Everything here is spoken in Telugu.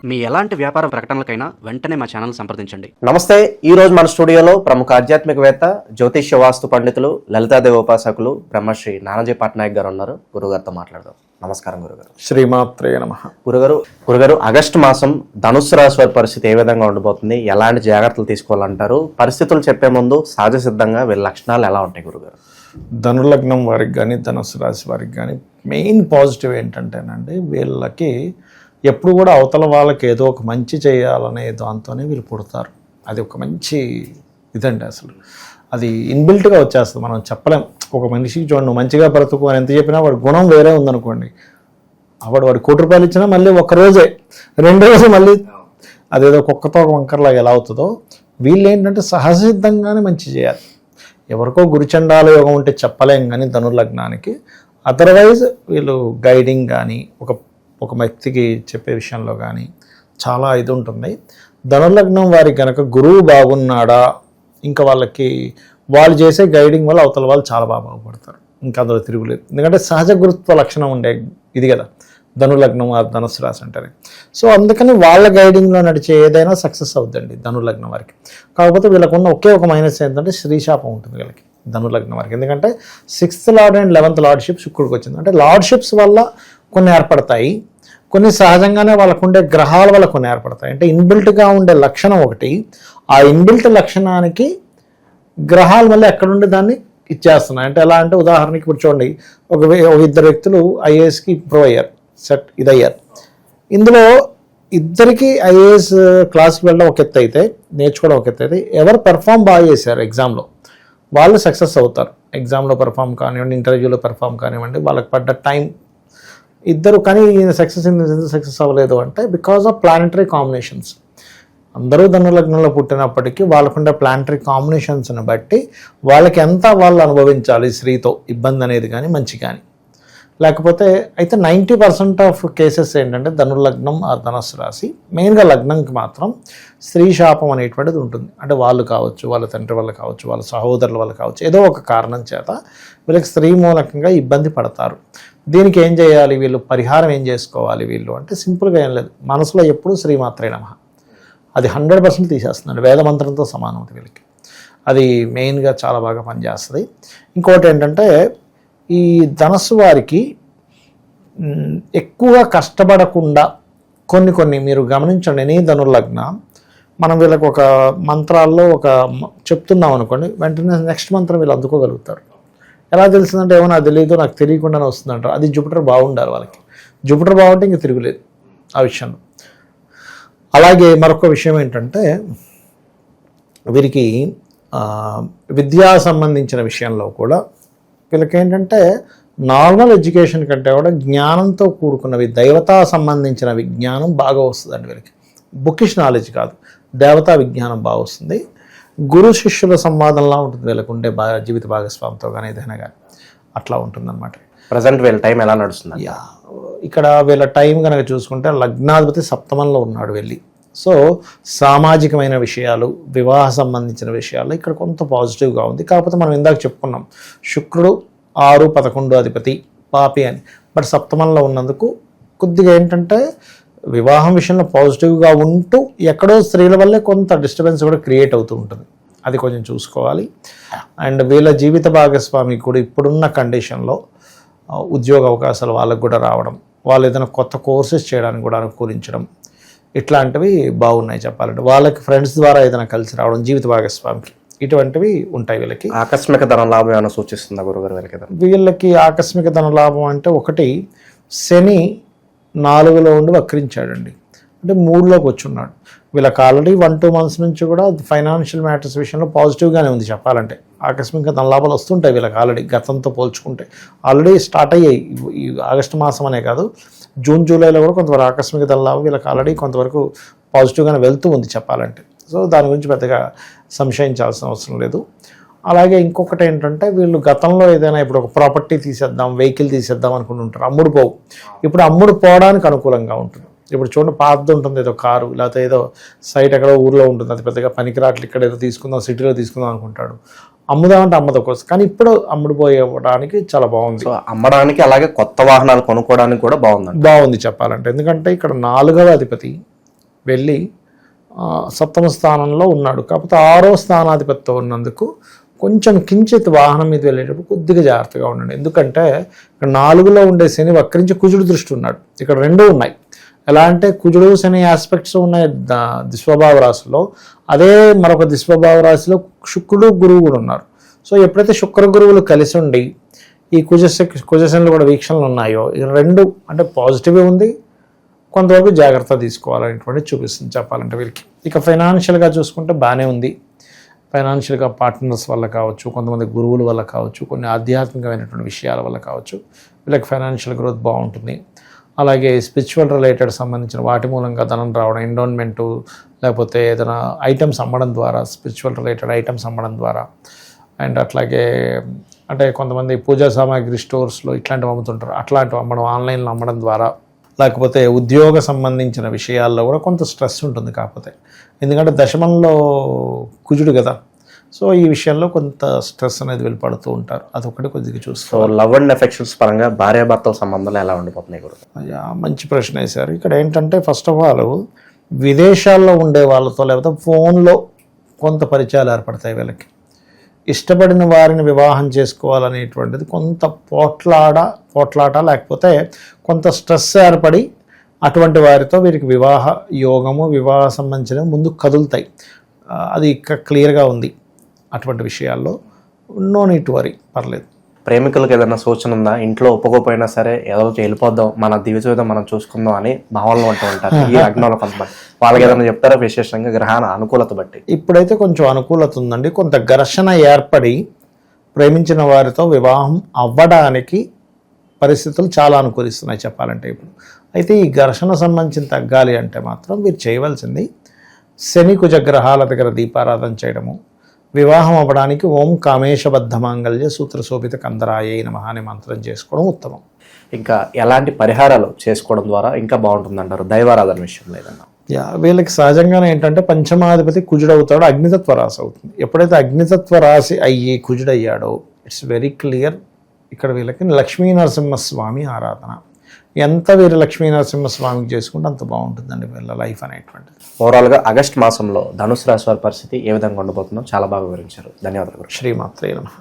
మీ ఎలాంటి వ్యాపార ప్రకటనలకైనా వెంటనే మా ఛానల్ సంప్రదించండి. నమస్తే. ఈ రోజు మన స్టూడియోలో ప్రముఖ ఆధ్యాత్మికవేత్త, జ్యోతిష్య వాస్తు పండితులు, లలితాదేవి ఉపాసకులు బ్రహ్మశ్రీ నానాజీ పట్నాయక్ గారు ఉన్నారు. గురుగారితో మాట్లాడదాం. నమస్కారం గురుగారు. శ్రీమాత్రే నమః. గురుగారు ఆగస్టు మాసం ధనుస్సు రాశి వారి పరిస్థితి ఏ విధంగా ఉండబోతుంది, ఎలాంటి జాగ్రత్తలు తీసుకోవాలంటారు? పరిస్థితులు చెప్పే ముందు సహజ సిద్ధంగా వీళ్ళ లక్షణాలు ఎలా ఉంటాయి గురుగారు? ధనుర్లగ్నం వారికి కానీ ధనుస్సు రాశి వారికి కానీ మెయిన్ పాజిటివ్ ఏంటంటేనండి, వీళ్ళకి ఎప్పుడు కూడా అవతల వాళ్ళకి ఏదో ఒక మంచి చేయాలనే దాంతోనే వీళ్ళు పుడతారు. అది ఒక మంచి ఇదండి. అసలు అది ఇన్బిల్ట్గా వచ్చేస్తుంది, మనం చెప్పలేం. ఒక మనిషికి చూడండి, మంచిగా బ్రతుకు అని ఎంత చెప్పినా వాడి గుణం వేరే ఉందనుకోండి, వాడు ₹1,00,00,000 ఇచ్చినా మళ్ళీ ఒక్కరోజే, 2 రోజులు మళ్ళీ అదేదో కుక్కతో వంకరలాగా ఎలా అవుతుందో, వీళ్ళు ఏంటంటే సహజసిద్ధంగానే మంచి చేయాలి. ఎవరికో గురుచండాల యోగం ఉంటే చెప్పలేం కానీ ధనుర్లగ్నానికి, అదర్వైజ్ వీళ్ళు గైడింగ్ కానీ ఒక వ్యక్తికి చెప్పే విషయంలో కానీ చాలా ఇది ఉంటుంది. ధనుర్లగ్నం వారికి కనుక గురువు బాగున్నాడా, ఇంకా వాళ్ళకి వాళ్ళు చేసే గైడింగ్ వల్ల అవతల వాళ్ళు చాలా బాగా బాగుపడతారు. ఇంకా అందులో తిరుగులేదు. ఎందుకంటే సహజ గురుత్వ లక్షణం ఉండే ఇది కదా ధనుర్లగ్నం, ధనుస్సు రాశి అంటేనే. సో అందుకని వాళ్ళ గైడింగ్లో నడిచే ఏదైనా సక్సెస్ అవుతుందండి ధనుర్లగ్నం వారికి. కాకపోతే వీళ్ళకున్న ఒకే ఒక మైనస్ ఏంటంటే శ్రీశాపం ఉంటుంది వీళ్ళకి, ధనుర్లగ్నం వారికి. ఎందుకంటే 6th lord and 11th lordship శుక్రుడికి వచ్చింది. అంటే లార్డ్షిప్స్ వల్ల కొన్ని ఏర్పడతాయి, కొన్ని సహజంగానే వాళ్ళకు ఉండే గ్రహాల వల్ల కొన్ని ఏర్పడతాయి. అంటే ఇన్బిల్ట్గా ఉండే లక్షణం ఒకటి, ఆ ఇన్బిల్ట్ లక్షణానికి గ్రహాలు మళ్ళీ ఎక్కడుండి దాన్ని ఇచ్చేస్తున్నాయి. అంటే ఎలా అంటే ఉదాహరణకి ఇప్పుడు చూడండి, ఒక 2 వ్యక్తులు ఐఏఎస్కి ఇంప్రూవ్ అయ్యారు, ఇదయ్యారు. ఇందులో ఇద్దరికి ఐఏఎస్ క్లాస్కి వెళ్ళడం ఒక ఎత్తు అయితే, నేర్చుకోవడం ఒక ఎత్తు అయితే, ఎవరు పెర్ఫామ్ బాగా చేశారు ఎగ్జామ్లో వాళ్ళు సక్సెస్ అవుతారు. ఎగ్జామ్లో పెర్ఫామ్ కానివ్వండి, ఇంటర్వ్యూలో పెర్ఫామ్ కానివ్వండి, వాళ్ళకి పడ్డ టైం ఇద్దరు. కానీ ఈయన సక్సెస్ అవ్వలేదు అంటే బికాజ్ ఆఫ్ ప్లానెటరీ కాంబినేషన్స్. అందరూ ధనుర్లగ్నంలో పుట్టినప్పటికీ వాళ్ళకుండే ప్లానెటరీ కాంబినేషన్స్ని బట్టి వాళ్ళకి ఎంత వాళ్ళు అనుభవించాలి స్త్రీతో ఇబ్బంది అనేది కానీ మంచి కానీ. లేకపోతే అయితే 90% ఆఫ్ కేసెస్ ఏంటంటే ధనుర్లగ్నం ఆ ధనుస్సు రాశి, మెయిన్గా లగ్నంకి మాత్రం స్త్రీ శాపం అనేటువంటిది ఉంటుంది. అంటే వాళ్ళు కావచ్చు, వాళ్ళ తండ్రి వల్ల కావచ్చు, వాళ్ళ సహోదరుల వల్ల కావచ్చు, ఏదో ఒక కారణం చేత వీళ్ళకి స్త్రీ మూలకంగా ఇబ్బంది పడతారు. దీనికి ఏం చేయాలి వీళ్ళు, పరిహారం ఏం చేసుకోవాలి వీళ్ళు అంటే సింపుల్గా ఏం లేదు, మనసులో ఎప్పుడూ శ్రీమాత్రే నమః అది 100% తీసేస్తుందండి. వేదమంత్రంతో సమానం అది వీళ్ళకి. అది మెయిన్గా చాలా బాగా పనిచేస్తుంది. ఇంకోటి ఏంటంటే ఈ ధనస్సు వారికి ఎక్కువగా కష్టపడకుండా కొన్ని మీరు గమనించండి. ఎనీ ధనుర్లగ్న మనం వీళ్ళకి ఒక మంత్రాల్లో ఒక చెప్తున్నాం అనుకోండి, వెంటనే నెక్స్ట్ మంత్రం వీళ్ళు అందుకోగలుగుతారు. ఎలా తెలిసిందంటే ఏమో నాకు తెలియదు, నాకు తెలియకుండానే వస్తుందంటారు. అది జూపిటర్ బాగుండాలి వాళ్ళకి. జూపిటర్ బాగుంటే ఇంక తిరుగులేదు ఆ విషయంలో. అలాగే మరొక విషయం ఏంటంటే వీరికి విద్యా సంబంధించిన విషయంలో కూడా వీళ్ళకి ఏంటంటే నార్మల్ ఎడ్యుకేషన్ కంటే కూడా జ్ఞానంతో కూడుకున్నవి, దైవతా సంబంధించిన విజ్ఞానం బాగా వస్తుందండి వీళ్ళకి. బుకిష్ నాలెడ్జ్ కాదు, దేవతా విజ్ఞానం బాగా వస్తుంది. గురు శిష్యుల సంవాదంలా ఉంటుంది వీళ్ళకు ఉండే జీవిత భాగస్వామితో కానీ ఏదైనా కానీ అట్లా ఉంటుందన్నమాట. ప్రజెంట్ వీళ్ళ టైం ఎలా నడుస్తుంది? ఇక్కడ వీళ్ళ టైం కనుక చూసుకుంటే లగ్నాధిపతి సప్తమంలో ఉన్నాడు వెళ్ళి. సో సామాజికమైన విషయాలు, వివాహ సంబంధించిన విషయాలు ఇక్కడ కొంత పాజిటివ్గా ఉంది. కాకపోతే మనం ఇందాక చెప్పుకున్నాం శుక్రుడు 6, 11 అధిపతి పాపి అని. బట్ సప్తమంలో ఉన్నందుకు కొద్దిగా ఏంటంటే వివాహం విషయంలో పాజిటివ్గా ఉంటూ ఎక్కడో స్త్రీల వల్లే కొంత డిస్టర్బెన్స్ కూడా క్రియేట్ అవుతూ ఉంటుంది. అది కొంచెం చూసుకోవాలి. అండ్ వీళ్ళ జీవిత భాగస్వామి కూడా ఇప్పుడున్న కండిషన్లో ఉద్యోగ అవకాశాలు వాళ్ళకు కూడా రావడం, వాళ్ళు ఏదైనా కొత్త కోర్సెస్ చేయడానికి కూడా అనుకూలించడం, ఇట్లాంటివి బాగున్నాయి చెప్పాలంటే. వాళ్ళకి ఫ్రెండ్స్ ద్వారా ఏదైనా కలిసి రావడం జీవిత భాగస్వామికి, ఇటువంటివి ఉంటాయి వీళ్ళకి. ఆకస్మిక ధన లాభం ఏమైనా సూచిస్తుందా గురుగారు వీళ్ళకి? వీళ్ళకి ఆకస్మిక ధన లాభం అంటే ఒకటి, శని 4లో ఉండి వక్రించాడండి, అంటే 3లోకి వచ్చున్నాడు. వీళ్ళకి ఆల్రెడీ 1-2 months నుంచి కూడా ఫైనాన్షియల్ మ్యాటర్స్ విషయంలో పాజిటివ్గానే ఉంది చెప్పాలంటే. ఆకస్మిక ధన లాభాలు వస్తుంటాయి వీళ్ళకి ఆల్రెడీ, గతంతో పోల్చుకుంటే ఆల్రెడీ స్టార్ట్ అయ్యాయి. ఈ ఆగస్టు మాసం అనే కాదు, జూన్ జూలైలో కూడా కొంతవరకు ఆకస్మిక ధన లాభం వీళ్ళకి ఆల్రెడీ కొంతవరకు పాజిటివ్గానే వెళ్తూ ఉంది చెప్పాలంటే. సో దాని గురించి పెద్దగా సంశయించాల్సిన అవసరం లేదు. అలాగే ఇంకొకటి ఏంటంటే వీళ్ళు గతంలో ఏదైనా ఇప్పుడు ఒక ప్రాపర్టీ తీసేద్దాం, వెహికల్ తీసేద్దాం అనుకుంటుంటారు, అమ్ముడు పోవు. ఇప్పుడు అమ్ముడు పోవడానికి అనుకూలంగా ఉంటుంది. ఇప్పుడు చూడండి, పాతది ఉంటుంది ఏదో కారు, లేకపోతే ఏదో సైట్ ఎక్కడో ఊర్లో ఉంటుంది, అది పెద్దగా పనికిరాట్లు, ఇక్కడ ఏదో తీసుకుందాం, సిటీలో తీసుకుందాం అనుకుంటాడు. అమ్ముదామంటే అమ్మదు కోసం, కానీ ఇప్పుడు అమ్ముడుపోయడానికి చాలా బాగుంది. సో అమ్మడానికి, అలాగే కొత్త వాహనాలు కొనుక్కోవడానికి కూడా బాగుంది చెప్పాలంటే. ఎందుకంటే ఇక్కడ 4వ అధిపతి వెళ్ళి సప్తమ స్థానంలో ఉన్నాడు. కాకపోతే 6వ స్థానాధిపతితో ఉన్నందుకు కొంచెం కించిత్ వాహనం మీద వెళ్ళేటప్పుడు కొద్దిగా జాగ్రత్తగా ఉండండి. ఎందుకంటే ఇక్కడ 4లో ఉండే శని వక్రించి కుజుడు దృష్టి ఉన్నాడు. ఇక్కడ 2 ఉన్నాయి. ఎలా అంటే కుజుడు శని ఆస్పెక్ట్స్ ఉన్నాయి దిస్వభావ రాశిలో, అదే మరొక దిస్వభావ రాశిలో శుక్రుడు గురువు కూడా ఉన్నారు. సో ఎప్పుడైతే శుక్ర గురువులు కలిసి ఉండి ఈ కుజశనులు కూడా వీక్షణలు ఉన్నాయో, ఈ 2 అంటే పాజిటివ్ ఉంది, కొంతవరకు జాగ్రత్త తీసుకోవాలనేటువంటి చూపిస్తుంది చెప్పాలంటే వీళ్ళకి. ఇక ఫైనాన్షియల్గా చూసుకుంటే బాగానే ఉంది. ఫైనాన్షియల్గా పార్ట్నర్స్ వల్ల కావచ్చు, కొంతమంది గురువుల వల్ల కావచ్చు, కొన్ని ఆధ్యాత్మికమైనటువంటి విషయాల వల్ల కావచ్చు, వీళ్ళకి ఫైనాన్షియల్ గ్రోత్ బాగుంటుంది. అలాగే స్పిరిచువల్ రిలేటెడ్ సంబంధించిన వాటి మూలంగా ధనం రావడం, ఎండోన్మెంటు, లేకపోతే ఏదైనా ఐటమ్స్ అమ్మడం ద్వారా, స్పిరిచువల్ రిలేటెడ్ ఐటమ్స్ అమ్మడం ద్వారా, అండ్ అట్లాగే అంటే కొంతమంది పూజా సామాగ్రి స్టోర్స్లో ఇట్లాంటివి అమ్ముతుంటారు, అట్లాంటివి అమ్మడం, ఆన్లైన్లో అమ్మడం ద్వారా, లేకపోతే ఉద్యోగ సంబంధించిన విషయాల్లో కూడా కొంత స్ట్రెస్ ఉంటుంది. కాకపోతే ఎందుకంటే దశమంలో కుజుడు కదా, సో ఈ విషయంలో కొంత స్ట్రెస్ అనేది వెళ్ళిపడుతూ ఉంటారు. అదొకటి కొద్దిగా చూస్తూ. సో లవ్ అండ్ ఎఫెక్షన్స్ పరంగా భార్యాభర్తల సంబంధాలు ఎలా ఉండిపోతున్నాయి గురు? మంచి ప్రశ్న వేశారు. ఇక్కడ ఏంటంటే ఫస్ట్ ఆఫ్ ఆల్ విదేశాల్లో ఉండే వాళ్ళతో లేకపోతే ఫోన్లో కొంత పరిచయాలు ఏర్పడతాయి వీళ్ళకి. ఇష్టపడిన వారిని వివాహం చేసుకోవాలనేటువంటిది కొంత పోట్లాట లేకపోతే కొంత స్ట్రెస్ ఏర్పడి అటువంటి వారితో వీరికి వివాహ యోగము, వివాహ సంబంధించిన ముందుకు కదులుతాయి. అది ఇంకా క్లియర్గా ఉంది. అటువంటి విషయాల్లో నో నీడ్ టు వరీ, పర్లేదు. ప్రేమికులకు ఏదైనా సూచన ఉందా? ఇంట్లో ఒప్పుకోపోయినా సరే ఏదో వెళ్ళిపోద్దాం, మన దివ్య మనం చూసుకుందాం అని భావనలు అంటూ ఉంటారు ఈ లగ్నంలో కొంతమంది. వాళ్ళకి ఏదైనా చెప్తారా విశేషంగా గ్రహణ అనుకూలత బట్టి? ఇప్పుడైతే కొంచెం అనుకూలత ఉందండి. కొంత ఘర్షణ ఏర్పడి ప్రేమించిన వారితో వివాహం అవ్వడానికి పరిస్థితులు చాలా అనుకూలిస్తున్నాయి చెప్పాలంటే ఇప్పుడు. అయితే ఈ ఘర్షణ సంబంధించిన తగ్గాలి అంటే మాత్రం మీరు చేయవలసింది శని కుజ గ్రహాల దగ్గర దీపారాధన చేయడము, వివాహం అవ్వడానికి ఓం కామేశబద్ధ మాంగళ్య సూత్ర శోభిత కందరాయ నమః అనే మంత్రం చేసుకోవడం ఉత్తమం. ఇంకా ఎలాంటి పరిహారాలు చేసుకోవడం ద్వారా ఇంకా బాగుంటుంది అంటారు దైవారాధన విషయంలో ఏదన్నా? వీళ్ళకి సహజంగానే ఏంటంటే పంచమాధిపతి కుజుడవుతాడు, అగ్నితత్వ రాశి అవుతుంది. ఎప్పుడైతే అగ్నితత్వ రాశి అయ్యి కుజుడయ్యాడో ఇట్స్ వెరీ క్లియర్. ఇక్కడ వీళ్ళకి లక్ష్మీ నరసింహస్వామి ఆరాధన ఎంత వీరు లక్ష్మీ నరసింహస్వామికి చేసుకుంటే అంత బాగుంటుందండి వీళ్ళ లైఫ్ అనేటువంటిది. ఓవరాల్గా ఆగస్ట్ మాసంలో ధనుసు రాశి వారి పరిస్థితి ఏ విధంగా ఉండబోతుందో చాలా బాగా వివరించారు. ధన్యవాదాలు. శ్రీమాత్రే నమః.